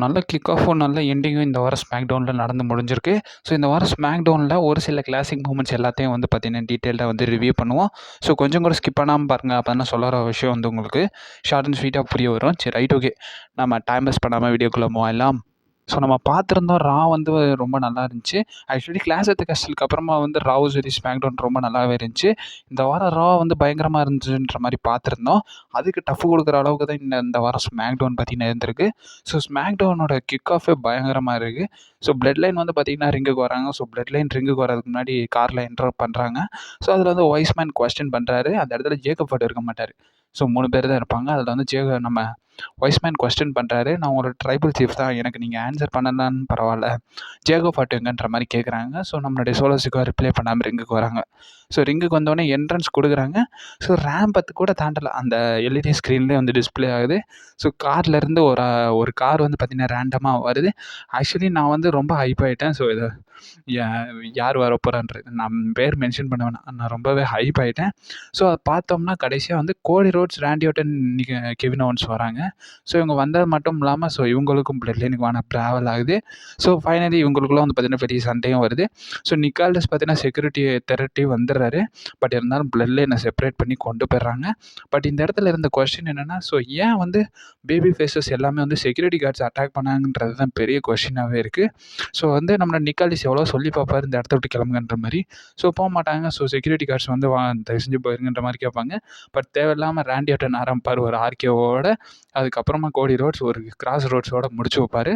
நல்ல கிக் ஆஃபும், நல்ல எண்டிங்கும் இந்த வாரம் ஸ்மாக் டவுன்ல நடந்து முடிஞ்சிருக்கு. இந்த வாரம் ஸ்மாக் டவுன்ல ஒரு சில கிளாசிக் மூமெண்ட்ஸ் எல்லாத்தையும் பார்த்தீங்கன்னா, டீட்டெயில்டா ரிவ்யூ பண்ணுவோம். கொஞ்சம் கூட ஸ்கிப் பண்ணாம பாருங்க. அப்பதான் சொல்ல வர விஷயம் உங்களுக்கு ஷார்ட் அண்ட் ஸ்வீட்டா புரிய வரும். சரி, ரைட், ஓகே. நம்ம டைம் வேஸ்ட் பண்ணாம வீடியோக்குள்ள போகலாம். நம்ம பார்த்துருந்தோம். ரா ரொம்ப நல்லா இருந்துச்சு. ஆக்சுவலி கிளாஸ் ஆஃப் தி கேஸ்டிலுக்கு அப்புறமா ராவ் வெர்சஸ் ஸ்மாக் டவுன் ரொம்ப நல்லாவே இருந்துச்சு. இந்த வாரம் ரா பயங்கரமா இருந்துச்சுன்ற மாரி பார்த்துருந்தோம். அதுக்கு டஃப் குடுக்குற அளவுக்கு தான் இந்த வாரம் ஸ்மாக் டவுன் பார்த்தீங்கன்னா இருந்திருக்கு. ஸ்மாக் டவுனோட கிக் ஆஃபே பயங்கரமா இருக்கு. பிளட் லைன் பார்த்தீங்கன்னா ரிங்குக்கு வராங்க. பிளட் லைன் ரிங்குக்கு வரதுக்கு முன்னாடி கார்ல என்டர் பண்றாங்க. அதில வைஸ் மேன் கொஸ்டின் பண்றாரு. அந்த இடத்துல ஜேக்கப் ஹார்ட் இருக்க மாட்டாரு. 3 பேர் தான் இருப்பாங்க. அதில நம்ம வைஸ் மேன் கொஸ்டின் பண்றாரு. நான் உங்களோட ட்ரைபல் சீஃப் தான். எனக்கு நீங்க ஆன்சர் பண்ணலனாலும் பரவால்ல. ஜேக்கப் ஹார்ட் எங்கன்ற மாரி கேட்குறாங்க. நம்மளுடைய சோலோ சிக்கா ரிப்ளை பண்ணாம ரிங்குக்கு வராங்க. ரிங்குக்கு வந்தோடனே என்ட்ரன்ஸ் குடுக்குறாங்க. ரேம்பத்து கூட தாண்டல. அந்த எல்இடி ஸ்க்ரீன்லேயே டிஸ்ப்ளே ஆகுது. கார்லேருந்து ஒரு கார் பார்த்தீங்கன்னா ரேண்டமா வருது. ஆக்சுவலி நான் ரொம்ப ஹைப் ஆயிட்டேன். இத யா யார் வரப்போறான்றது நான் பேர் மென்ஷன் பண்ண வேணாம். நான் ரொம்பவே ஹைப் ஆயிட்டேன். அத பார்த்தோம்னா கடைசியா கோடி ரோட்ஸ், ராண்டி ஆர்டன், கெவின் ஓவன்ஸ் வராங்க. இவங்க வந்தது மட்டும் இல்லாம இவங்களுக்கும் பிளட் லைனுக்கான ட்ராவல் ஆகுது. ஃபைனலி இவங்களுக்குள்ள பார்த்தீங்கன்னா பெரிய சண்டையும் வருது. நிக்கால்டஸ் பார்த்தீங்கன்னா செக்யூரிட்டியை திரட்டி வந்துடுறாரு. பட் இருந்தாலும் பிளட் லைனை செப்பரேட் பண்ணி கொண்டு போயிடுறாங்க. பட் இந்த இடத்துல இருந்த கொஸ்டின் என்னன்னா, ஏன் பேபி ஃபேஸஸ் எல்லாமே செக்யூரிட்டி கார்ட்ஸ் அட்டாக் பண்ணாங்கன்றது தான் பெரிய கொஸ்டினாவே இருக்கு. நம்மளோட நிக்காலிஸ் எவ்வளோ சொல்லி பார்ப்பாரு, இந்த இடத்த விட்டு கிளம்புங்கன்ற மாதிரி. போக மாட்டாங்க. செக்யூரிட்டி கார்ட்ஸ் தயவு செஞ்சு போயிருங்கன்ற மாதிரி கேட்பாங்க. பட் தேவையில்லாமல் ராண்டி ஆர்டன் ஆரம்பிப்பார் ஒரு ஆர்கேவோட. அதுக்கப்புறமா கோடி ரோட்ஸ் ஒரு கிராஸ் ரோட்ஸோட முடிச்சு வைப்பார்.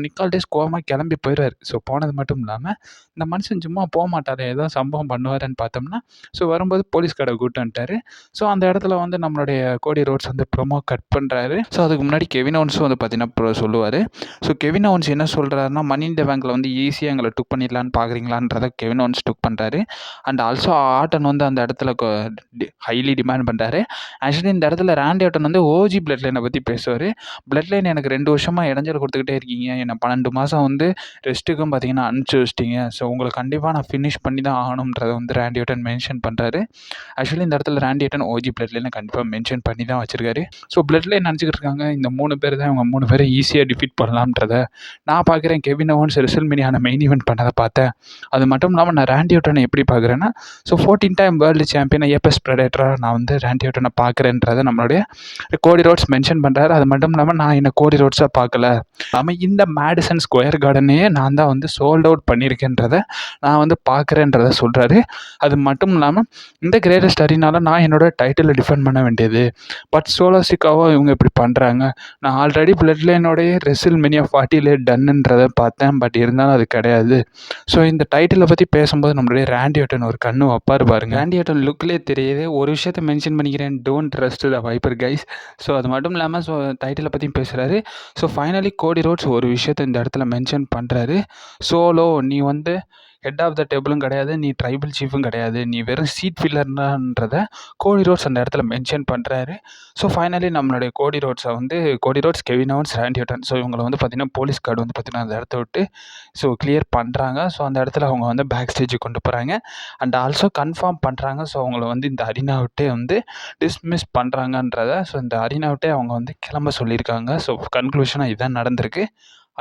நிக்கால்டேஸ் கோவமாக கிளம்பி போயிடுவார். போனது மட்டும் இல்லாமல் இந்த மனுஷன் சும்மா போக மாட்டார், ஏதோ சம்பவம் பண்ணுவாருன்னு பார்த்தோம்னா வரும்போது போலீஸ் கடை கூட்டு வந்துட்டாரு. அந்த இடத்துல நம்மளுடைய கோடி ரோட்ஸ் ப்ரொமோ கட் பண்ணுறாரு. அதுக்கு முன்னாடி கெவின் ஓவன்ஸும் பார்த்தீங்கன்னா சொல்லுவார். கெவின் ஓவன்ஸ் என்ன சொல்கிறாருன்னா, மணி இன் த பேங்க்கில் ஈஸியாக எங்களை டுக் பண்ணிடலான்னு பார்க்குறீங்களான்றதை கெவின் ஓவன்ஸ் டுக் பண்ணுறாரு. அண்ட் ஆல்சோ ஆர்டன் அந்த இடத்துல ஹைலி டிமாண்ட் பண்ணுறாரு. ஆக்சுவலி இந்த இடத்துல ராண்டி ஆர்டன் ஓஜி பிளட் லைனை பற்றி பேசுவார். பிளட் லைன் எனக்கு 2 வருஷமாக இடைஞ்சல் கொடுத்துக்கிட்டே இருக்கீங்க. என்னை 12 மாதம் ரெஸ்ட்டுக்கும் பார்த்தீங்கன்னா அனுப்பிச்சி வச்சிட்டிங்க. உங்களை கண்டிப்பாக நான் ஃபினிஷ் பண்ணி தான் ஆகணுன்றதை ராண்டி ஆர்டன் மென்ஷன் பண்ணுறாரு. ஆக்சுவலி இந்த இடத்துல ராண்டி ஆர்டன் ஓஜி பிளட் லைனை கண்டிப்பாக மென்ஷன் பண்ணி தான் வச்சிருக்காரு. பிளட் லைன் நினச்சிக்கிட்டு இருக்காங்க இந்த 3 பேர் தான் இவங்க 3 பேரை ஈஸியாக டிஃபீட் பண்ணலாம்ன்றத நான் பார்க்குறேன். கெவின் ஓவன்ஸ் ரெசில்மேனியான மெயின் ஈவென்ட் பண்ணதை பார்த்தேன். அது மட்டும் இல்லாமல் நான் ராண்டி ஆர்டனை எப்படி பார்க்குறேன்னா, 14 டைம் வேர்ல்டு சாம்பியன் ஏபெஸ்ட் ப்ரெடேட்டராக நான் ராண்டி ஆர்டனை பார்க்குறேன்றதை நம்மளுடைய கோடி ரோட்ஸ் மென்ஷன் பண்ணுறாரு. அது மட்டும் இல்லாமல் நான் என்ன கோடி ரோட்ஸாக பார்க்கல, நம்ம இந்த மேடிசன் ஸ்கொயர் கார்டனையே நான் தான் சோல்ட் அவுட் பண்ணியிருக்கேன்றதை நான் பார்க்குறேன்றதை சொல்கிறாரு. அது மட்டும் இல்லாமல் இந்த கிரேட்டஸ்ட் அரினால நான் என்னோட டைட்டிலை டிஃபெண்ட் பண்ண வேண்டியது. பட் சோலோசிக்காவோ இவங்க இப்படி பண்ணுறாங்க. நான் ஆல்ரெடி பிளட் லைனோடைய ரெசில்மேனியா 40 டன்னுன்றதை பார்த்தேன். பட் இருந்தாலும் அது கிடையாது. இந்த டைட்டிலை பற்றி பேசும்போது நம்மளுடைய ராண்டி ஆர்டன் ஒரு கண்ணு வைப்பார் பாருங்க. ராண்டி ஆர்டன் லுக்லேயே தெரியுது. ஒரு விஷயத்தை மென்ஷன் பண்ணிக்கிறேன், don't trust the viper guys. அது மட்டும் இல்லாமல் டைட்டிலை பற்றியும் பேசுகிறாரு. ஃபைனலி கோடி ரோட்ஸ் ஒரு விஷயத்தை இந்த இடத்துல மென்ஷன் பண்ணுறாரு. சோலோ, நீ ஹெட் ஆஃப் த டேபிளும் கிடையாது, நீ ட்ரைபல் சீஃபும் கிடையாது, நீ வெறும் சீட் ஃபில்லர்ன்றதை கோடி ரோட்ஸ் அந்த இடத்துல மென்ஷன் பண்ணுறாரு. ஃபைனலி நம்மளுடைய கோடி ரோட்ஸ், கெவின் ஓவன்ஸ், ராண்டி ஆர்டன் இவங்களை பார்த்தீங்கன்னா போலீஸ் கார்டு பார்த்தீங்கன்னா அந்த இடத்த விட்டு கிளியர் பண்ணுறாங்க. அந்த இடத்துல அவங்க பேக் ஸ்டேஜுக்கு கொண்டு போகிறாங்க. அண்ட் ஆல்சோ கன்ஃபார்ம் பண்ணுறாங்க. அவங்கள இந்த அரினா விட்டே டிஸ்மிஸ் பண்ணுறாங்கன்றதை இந்த அரினா விட்டே அவங்க கிளம்ப சொல்லியிருக்காங்க. கன்க்ளூஷனாக இதான் நடந்திருக்கு.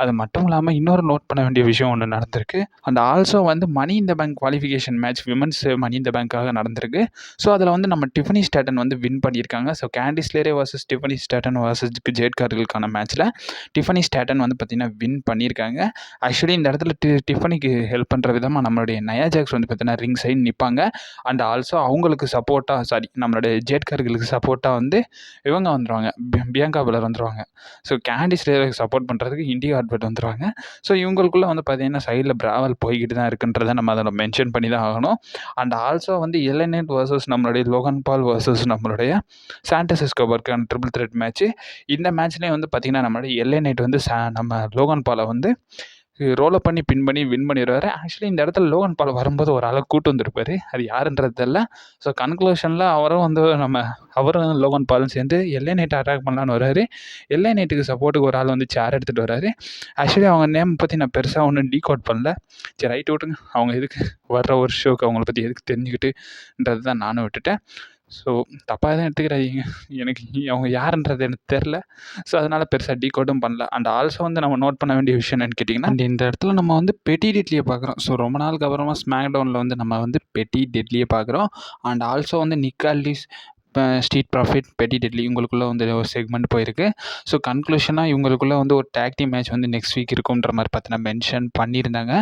அது மட்டும் இல்லாமல் இன்னொரு நோட் பண்ண வேண்டிய விஷயம் ஒன்று நடந்திருக்கு. And also money in the bank qualification match women's money in the பேங்க்காக நடந்திருக்கு. அதில் நம்ம டிஃபனி ஸ்டாட்டன் வின் பண்ணியிருக்காங்க. Candice LeRae versus Tiffany Stratton versus Jade கார்கிலுக்கான மேட்ச்சில் டிஃபனி ஸ்டாட்டன் பார்த்தீங்கன்னா வின் பண்ணியிருக்காங்க. ஆக்சுவலி இந்த இடத்துல டிஃபனிக்கு ஹெல்ப் பண்ணுற விதமாக நம்மளுடைய நயா ஜாக்ஸ் பார்த்தீங்கன்னா ரிங் சைடு நிற்பாங்க. அண்ட் ஆல்சோ அவங்களுக்கு சப்போர்ட்டாக நம்மளுடைய ஜேட் கார்கிலுக்கு சப்போர்ட்டாக இவங்க வந்துடுவாங்க, பியங்கா பெலர் வந்துடுவாங்க. கேண்டிஸ் லேருக்கு சப்போர்ட் பண்ணுறதுக்கு இண்டிகா ஹார்ட்வர்ட் வந்துடுவாங்க. இவங்களுக்குள்ளே பார்த்தீங்கன்னா சைடில் பிராவல் போய்கிட்டு தான் இருக்குன்றதை நம்ம அதில் மென்ஷன் பண்ணி தான் ஆகணும். அண்ட் ஆல்சோ எல்ஏ நைட் வர்சஸ் நம்மளுடைய லோகன் பால் வர்சஸ் நம்மளுடைய சாண்டஸ் எஸ்கோபாருக்கான ட்ரிபிள் த்ரெட் மேட்ச்சு. இந்த மேட்ச்லேயே பார்த்தீங்கன்னா நம்மளுடைய எல்ஏ நைட் நம்ம லோகன் பாலை ரோலப் பண்ணி பின் பண்ணி வின் பண்ணிடுவார். ஆக்சுவலி இந்த இடத்துல லோகன் பால் வரும்போது ஒரு ஆளை கூட்டு வந்திருப்பார். அது யாருன்றது தெரியல. கன்க்ளூஷனில் அவரும் லோகன் பாலும் சேர்ந்து எல்ஏ நைட்டை அட்டாக் பண்ணலான்னு வர்றாரு. எல்ஏ நைட்டுக்கு சப்போர்ட்டுக்கு ஒரு ஆள் சேர் எடுத்துகிட்டு வர்றாரு. ஆக்சுவலி அவங்க நேம் பற்றி நான் பெருசாக ஒன்றும் டீகோட் பண்ணல. சரி, ரைட் விட்டுங்க. அவங்க எதுக்கு வர்ற ஒரு ஷோக்கு அவங்கள பற்றி எதுக்கு தெரிஞ்சுக்கிட்டுன்றது தான் நானும் விட்டுட்டேன். ஸோ தப்பாக எதுவும் எடுத்துக்கிறாதீங்க. எனக்கு அவங்க யாருன்றது எனக்கு தெரில. ஸோ அதனால் பெருசாக டீகோடும் பண்ணல. அண்ட் ஆல்சோ வந்து நம்ம நோட் பண்ண வேண்டிய விஷயம் என்னன்னு கேட்டிங்கன்னா, அண்ட் இந்த இடத்துல நம்ம வந்து பெட்டி டெட்லியை பார்க்குறோம். ஸோ ரொம்ப நாளுக்கு அப்புறமா ஸ்மாக் டவுனில் வந்து நம்ம வந்து பெட்டி டெட்லியை பார்க்குறோம். அண்ட் ஆல்சோ வந்து நிக் ஆல்டிஸ், ஸ்ட்ரீட் ப்ராஃபிட், பெட்டி டெட்லி இவங்களுக்குள்ளே வந்து ஒரு செக்மெண்ட் போயிருக்கு. ஸோ கன்க்ளூஷனாக இவங்களுக்குள்ளே வந்து ஒரு டேக் டீம் மேட்ச் வந்து நெக்ஸ்ட் வீக் இருக்குன்ற மாதிரி பார்த்தீங்கன்னா மென்ஷன் பண்ணியிருந்தாங்க.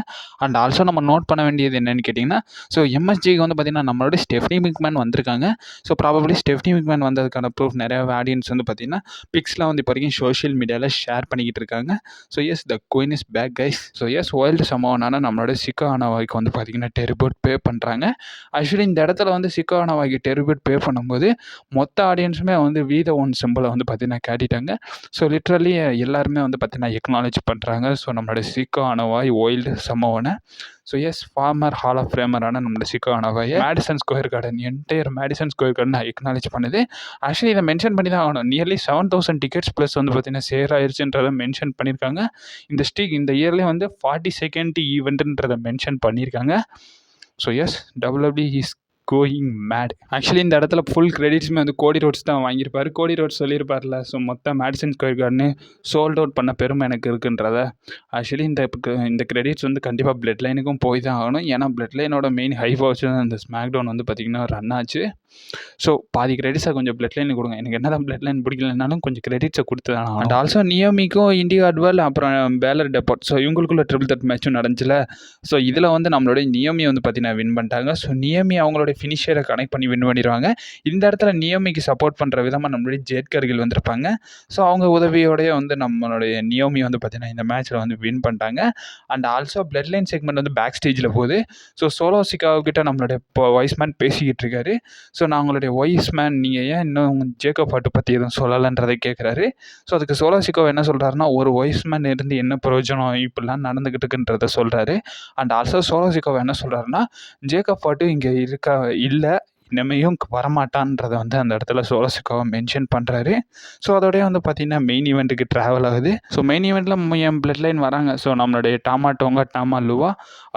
அண்ட் ஆல்சோ நம்ம நோட் பண்ண வேண்டியது என்னென்னு கேட்டிங்கன்னா, ஸோ எம்எஸ்ஜிக்கு வந்து பார்த்திங்கன்னா நம்மளோட ஸ்டெஃப்னி மிக்மேன் வந்திருக்காங்க. ஸோ ப்ராபப்ளி ஸ்டெஃப்னி மிக்மேன் வந்ததுக்கான ப்ரூஃப் நிறைய ஆடியன்ஸ் வந்து பார்த்திங்கன்னா பிக்ஸ்லாம் வந்து இப்போ வரைக்கும் சோஷியல் மீடியாவில் ஷேர் பண்ணிக்கிட்டு இருக்காங்க. So yes the queen is back guys. So yes wild சம்பவம்னா நம்மளோட சிக்கோ ஆனவாய்க்கு வந்து பார்த்திங்கன்னா டெரிபியூட் பே பண்ணுறாங்க. ஆக்சுவலி இந்த இடத்துல வந்து சிக்கோ ஆனவாய்க்கு டெரிபியூட் பே பண்ணும்போது மொத்த ஆடியன்ஸுமே வந்து வி த ஒன் சிம்பிளை வந்து பார்த்திங்கன்னா காட்டிட்டாங்க. ஸோ லிட்ரலி எல்லாருமே வந்து பார்த்திங்கன்னா எக்னாலேஜ் பண்ணுறாங்க. ஸோ நம்மளோட சிக்கோ ஆனவாய் வைல்டு சம்பவனை. So yes former hall of ஃபேமரான நம்மளோட சிக்கோ ஆனவாயை Madison Square Garden entire Madison Square Garden acknowledge பண்ணுது. ஆக்சுவலி இதை மென்ஷன் பண்ணி தான் ஆகணும். நியர்லி 7,000 டிக்கெட்ஸ் ப்ளஸ் வந்து பார்த்திங்கன்னா சேர் ஆயிடுச்சுன்றதை மென்ஷன் பண்ணியிருக்காங்க. இந்த இயர்லேயே வந்து 42nd ஈவெண்ட்டுன்றதை மென்ஷன் பண்ணியிருக்காங்க. So yes WWE is going mad. Actually இந்த இடத்துல ஃபுல் கிரெடிட்ஸுமே வந்து கோடி ரோட்ஸ் தான் வாங்கியிருப்பார். கோடி ரோட்ஸ் சொல்லியிருப்பார்ல, ஸோ மொத்த Madison Square Garden sold out பண்ண பெருமை எனக்கு இருக்குன்றத. ஆக்சுவலி இந்த கிரெடிட்ஸ் வந்து கண்டிப்பாக பிளட் லைனுக்கும் போய் தான் ஆகணும். ஏன்னா பிளட் லைனோட மெயின் ஹைஃப் வச்சு தான் இந்த ஸ்மாக் டவுன் வந்து பார்த்திங்கன்னா ரன் ஆச்சு. ஸோ பாதி கிரெடிட்ஸை கொஞ்சம் பிளட் லைன் கொடுங்க. எனக்கு என்ன தான் பிளட் லைன் பிடிக்கலனாலும் கொஞ்சம் கிரெடிட்ஸை கொடுத்து தான். அண்ட் ஆல்சோ நியோமிக்கும் இண்டிகோ அட்வால் அப்புறம் பேலர் டெபாட், ஸோ இவங்களுக்குள்ள ட்ரிபிள் தட் மேட்சும் நடந்துச்சுல. ஸோ இதில் வந்து நம்மளோட நியோமி வந்து பார்த்தீங்கன்னா வின் பண்ணிட்டாங்க. ஸோ நியோமி அவங்களோட ஃபினிஷரை கனெக்ட் பண்ணி வின் பண்ணிடுவாங்க. இந்த இடத்துல நியோமிக்கு சப்போர்ட் பண்ணுற விதமாக நம்மளுடைய ஜேட் கர்கில் வந்திருப்பாங்க. ஸோ அவங்க உதவியோடய வந்து நம்மளுடைய நியோமி வந்து பார்த்தீங்கன்னா இந்த மேட்ச்சில் வந்து வின் பண்ணிட்டாங்க. And also blood line segment வந்து பேக் ஸ்டேஜில் போகுது. ஸோ சோலோ சிக்காவுக்கிட்ட நம்மளுடைய வைஸ்மேன் பேசிக்கிட்டு இருக்காரு. ஸோ நான் உங்களுடைய வைஸ்மேன், நீங்கள் ஏன் இன்னும் ஜேக்கப் ஹார்ட் பற்றி எதுவும் சொல்லலைன்றதை கேட்குறாரு. ஸோ அதுக்கு சோலோ சிக்கோ என்ன சொல்கிறாருன்னா, ஒரு வைஸ்மேன் இருந்து என்ன பிரயோஜனம், இப்படிலாம் நடந்துக்கிட்டு இருக்குன்றதை சொல்கிறாரு. அண்ட் ஆல்சோ சோலோ சிக்கோ என்ன சொல்கிறாருன்னா, ஜேக்கப் ஹார்ட் இங்கே இல்லை, இனிமேயும் வரமாட்டான்றதை வந்து அந்த இடத்துல சோலோ சிக்காவை மென்ஷன் பண்ணுறாரு. ஸோ அதோடய வந்து பார்த்திங்கன்னா மெயின் ஈவெண்ட்டுக்கு ட்ராவல் ஆகுது. ஸோ மெயின் ஈவெண்ட்டில் என் பிளட் லைன் வராங்க. ஸோ நம்மளுடைய டாமா டோங்கா, டாமா லுவா,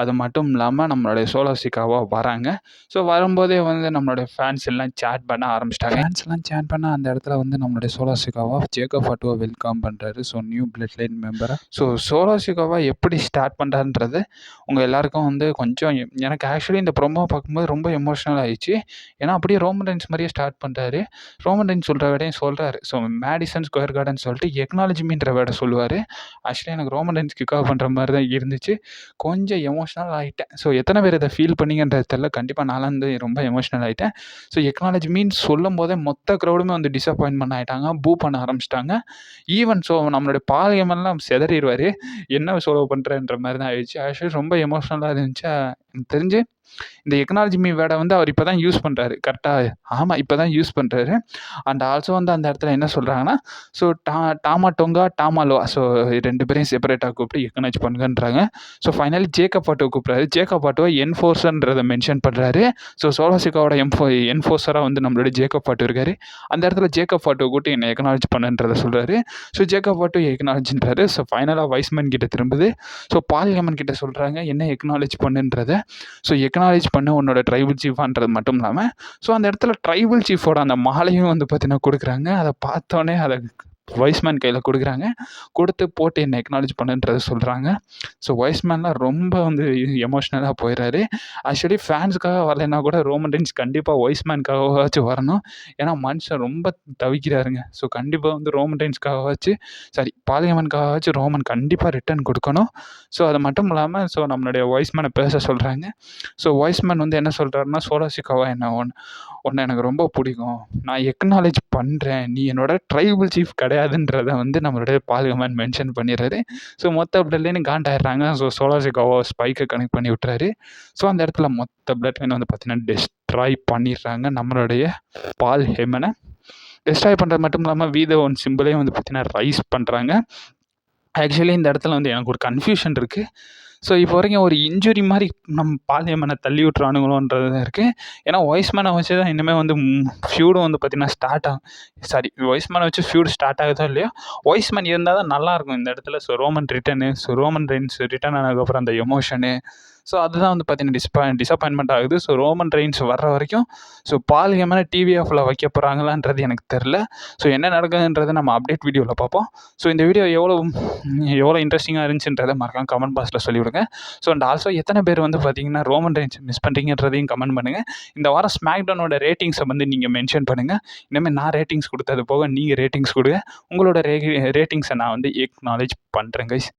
அது மட்டும் இல்லாமல் நம்மளுடைய சோலோ சிக்காவா வராங்க. ஸோ வரும்போதே வந்து நம்மளுடைய ஃபேன்ஸ் எல்லாம் சேட் பண்ண ஆரம்பிச்சிட்டாங்க. ஃபேன்ஸ்லாம் சேட் பண்ண அந்த இடத்துல வந்து நம்மளுடைய சோலோ சிக்காவா ஜேக்கப் ஹார்ட்டுவை வெல்கம் பண்ணுறாரு. ஸோ நியூ பிளட் லைன் மெம்பரை. ஸோ சோலோ சிக்காவா எப்படி ஸ்டார்ட் பண்ணுறான்றது உங்கள் எல்லாருக்கும் வந்து கொஞ்சம் எனக்கு ஆக்சுவலி இந்த ப்ரோமோ பார்க்கும்போது ரொம்ப எமோஷ்னல் ஆகிடுச்சு. ஏன்னா அப்படியே ரோமன் ரெயின்ஸ் மாதிரியே ஸ்டார்ட் பண்ணுறாரு. ரோமன் ரெயின்ஸ் சொல்கிற வேடையும் சொல்கிறாரு. ஸோ மேடிசன் ஸ்கொயர் கார்டன் சொல்லிட்டு எக்னாலஜிமின்ற வேடை சொல்லுவார். ஆக்சுவலி எனக்கு ரோமன் ரெயின்ஸ் கிக் ஆஃப் பண்ணுற மாதிரி தான் இருந்துச்சு. கொஞ்சம் எமோஷ்னல் ஆகிட்டேன். ஸோ எத்தனை பேர் இதை ஃபீல் பண்ணிங்கன்றது தெரியல. கண்டிப்பாக நான் வந்து ரொம்ப எமோஷ்னல் ஆகிட்டேன். ஸோ எக்னாலஜிமின்னு சொல்லும் போதே மொத்த க்ரௌடுமே வந்து டிசப்பாயின்மெண்ட் ஆகிட்டாங்க. பூ பண்ண ஆரம்பிச்சிட்டாங்க. ஈவன் ஸோ நம்மளுடைய பாலியமெல்லாம் செதறிடுவார். என்ன சோலோ பண்ணுறேன்ற மாதிரி தான் ஆயிடுச்சு. ஆக்சுவலி ரொம்ப எமோஷ்னலாக இருந்துச்சு. எனக்கு தெரிஞ்சு இந்த எக்னாலஜிமி வேர்டை வந்து அவர் இப்போ தான் யூஸ் பண்ணுறாரு. கரெக்டாக? ஆமாம், இப்போ தான் யூஸ் பண்ணுறாரு. அண்ட் ஆல்சோ வந்து அந்த இடத்துல என்ன சொல்கிறாங்கன்னா, ஸோ டாமா டோங்கா, டாமா லோவா, ஸோ 2 பேரையும் செப்பரேட்டாக கூப்பிட்டு எக்னாலஜ் பண்ணுங்கன்றாங்க. ஸோ ஃபைனலி ஜேக்கப் ஹார்ட்டை கூப்பிட்றாரு. ஜேக்கப் ஹார்ட்டை என்ஃபோர்ஸர்ன்றதை மென்ஷன் பண்ணுறாரு. ஸோ சோலோசிக்காவோட என்ஃபோர்ஸராக வந்து நம்மளோட ஜேக்கப் ஹார்ட் இருக்கார். அந்த இடத்துல ஜேக்கப் ஹார்ட்டை கூப்பிட்டு என்னை எக்னாலஜ் பண்ணுன்றதை சொல்கிறாரு. ஸோ ஜேக்கப் ஹார்ட்டும் எக்னாலஜின்றாரு. ஸோ ஃபைனலாக வைஸ்மேன் கிட்ட திரும்புது. ஸோ பால் ஹேமன் கிட்ட சொல்கிறாங்க என்ன எக்னாலஜ் பண்ணுன்றதை. ஸோ எக்னாலேஜ் பண்ண உன்னோட ட்ரைபல் சீஃபான்றது மட்டும் இல்லாமல் ஸோ அந்த இடத்துல ட்ரைபல் சீஃபோட அந்த மாலையும் வந்து பார்த்தீங்கன்னா கொடுக்குறாங்க. அதை பார்த்தோன்னே அதை வைஸ்மேன் கையில் கொடுக்குறாங்க. கொடுத்து போட்டு என்ன எக்னாலஜ் பண்ணுன்றதை சொல்கிறாங்க. ஸோ வைஸ்மேன்லாம் ரொம்ப வந்து எமோஷ்னலாக போயிடுறாரு. ஆக்சுவலி ஃபேன்ஸுக்காக வரலைன்னா கூட ரோமன் ரெயின்ஸ் கண்டிப்பாக வைஸ்மேனுக்காகவாச்சும் வரணும். ஏன்னா மனுஷன் ரொம்ப தவிக்கிறாருங்க. ஸோ கண்டிப்பாக வந்து ரோமன் ரெயின்ஸ்க்காகவாச்சும் பாலியமனுக்காகவாச்சும் ரோமன் கண்டிப்பாக ரிட்டர்ன் கொடுக்கணும். ஸோ அது மட்டும் இல்லாமல் ஸோ நம்மளுடைய வைஸ்மேனை பேச சொல்கிறாங்க. ஸோ வைஸ்மேன் வந்து என்ன சொல்கிறாருன்னா, சோலோசிக்காவா என்ன உன்னை எனக்கு ரொம்ப பிடிக்கும், நான் எக்னாலேஜ் பண்ணுறேன், நீ என்னோட ட்ரைபல் சீஃப் கிடையாதுன்றதை வந்து நம்மளுடைய பாலியமன் மென்ஷன் பண்ணிடுறாரு. ஸோ மொத்த பிளட் லைனும் காண்டாயிடுறாங்க. ஸோ சோலோசிக்காவா ஸ்பைக்கை கனெக்ட் பண்ணி விட்டுறாரு. ஸோ அந்த இடத்துல மொத்த பிளட் லைன் வந்து பார்த்திங்கன்னா டெஸ்ட்ராய் பண்ணிடுறாங்க. நம்மளுடைய பால் ஹெமனை டெஸ்ட்ராய் பண்ணுறது மட்டும் இல்லாமல் வி த ஒன் சிம்பிளையும் வந்து பார்த்திங்கன்னா ரைஸ் பண்ணுறாங்க. ஆக்சுவலி இந்த இடத்துல வந்து எனக்கு ஒரு கன்ஃபியூஷன் இருக்குது. ஸோ இப்போ வரைக்கும் ஒரு இன்ஜுரி மாதிரி நம்ம பாலியமனை தள்ளி விட்றானுங்களோன்றது தான் இருக்குது. ஏன்னா வைஸ்மேனை வச்சு தான் இனிமேல் வந்து ஃபியூடும் வந்து பார்த்திங்கன்னா ஸ்டார்ட் ஆகும். வைஸ்மேனை வச்சு ஃபியூடு ஸ்டார்ட் ஆகுதோ இல்லையோ, வைஸ்மேன் இருந்தால் தான் நல்லாயிருக்கும் இந்த இடத்துல. So Roman return, so Roman Reigns return ஆனதுக்கப்புறம் அந்த எமோஷனு, ஸோ அதுதான் வந்து பார்த்தீங்கன்னா டிசப்பாயின்மெண்ட் ஆகுது. ஸோ ரோமன் ரெயின்ஸ் வர்ற வரைக்கும் ஸோ பால் ஹேமனை டிவிஎஃப்ல வைக்க போகிறாங்களான்றது எனக்கு தெரில. ஸோ என்ன நடக்குதுன்றதை நம்ம அப்டேட் வீடியோவில் பார்ப்போம். ஸோ இந்த வீடியோ எவ்வளோ இன்ட்ரெஸ்டிங்காக இருந்துச்சுன்றதை மறக்காம கமெண்ட் பாக்ஸில் சொல்லிவிடுங்க. ஸோ அண்ட் ஆல்சோ எத்தனை பேர் வந்து பார்த்தீங்கன்னா ரோமன் ரெயின்ஸ் மிஸ் பண்ணுறீங்கன்றதையும் கமெண்ட் பண்ணுங்கள். இந்த வாரம் ஸ்மாக்டவுனோட ரேட்டிங்ஸை வந்து நீங்கள் மென்ஷன் பண்ணுங்கள். இனிமேல் நான் ரேட்டிங்ஸ் கொடுத்தது போக நீங்கள் ரேட்டிங்ஸ் கொடுங்க. உங்களோட ரேட்டிங்ஸை நான் வந்து எக்னாலேஜ் பண்ணுறேன் கைஸ்.